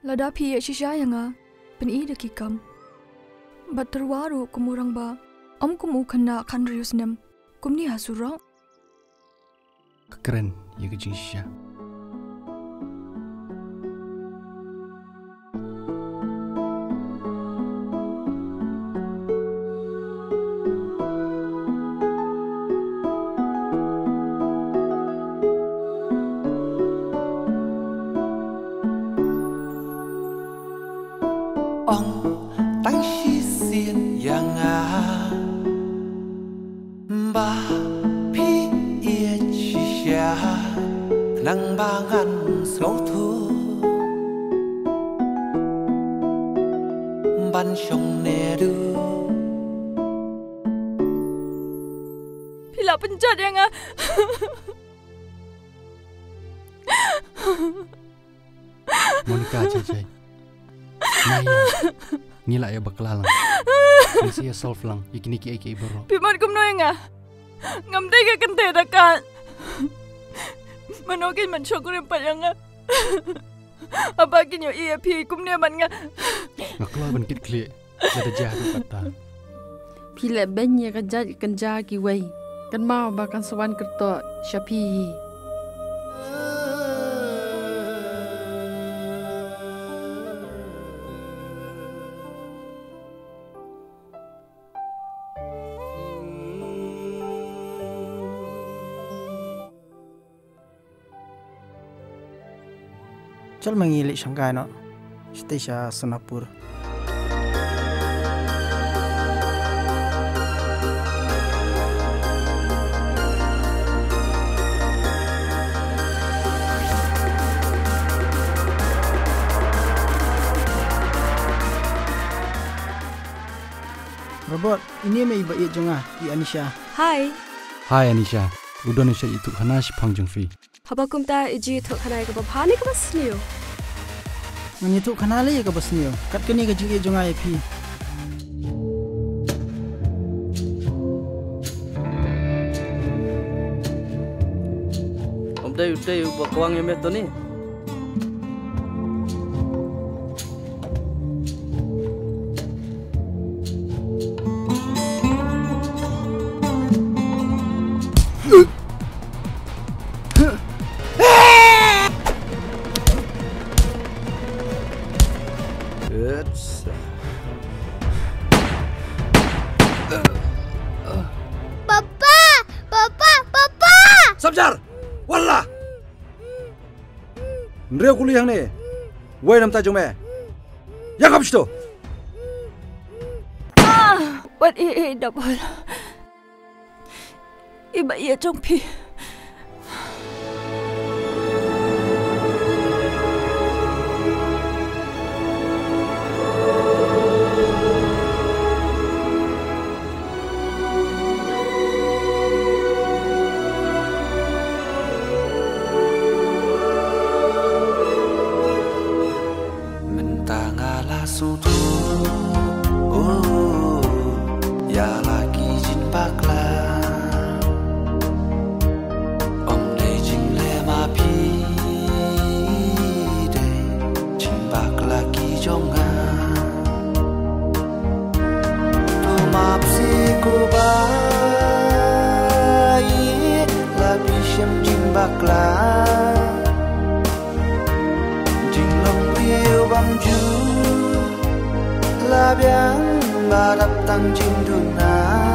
Lada pi shisha yanga pen I de kikam. Bat terwaru kumurang ba. Om kumu kena kandrius nem. Kumni hasura. Keren ya kecing shisha. Nang bangan slotu ban song nedu Pila pencat yang Monica cecai. Naya, ngila ya bakla lang. Kasi ya solve lang. Ikiniki ay bro. Piman kum no yang ngam tega kente dakan. Manokin man chokurin pa yang Abakin yo iya pi kum ne man nga. Ngakla ban kit kli. Ada jahat kata. Pila benya kajat kanja ki wei. Kan mau bahkan sawan kerto syapi. Chal mangilik Shanga no. Stesha Sonapur. Robot, ini mai ba ye jonga I Anisha. Hai. Hai Anisha. Indonesia itu hanash pangjung fi. Habakum ta iji thok khanai ka bhani ka basniyo. Ngani tu khanale ka basniyo. Kat kani ka jige jonga ye phi. Umdai bakwang yemet to ni. Sabjar, wallah. Nreo kuli yang ni, wei nam tajung me. Yang apa itu? What double. Iba iya trong pi. Biang badap tang jing duna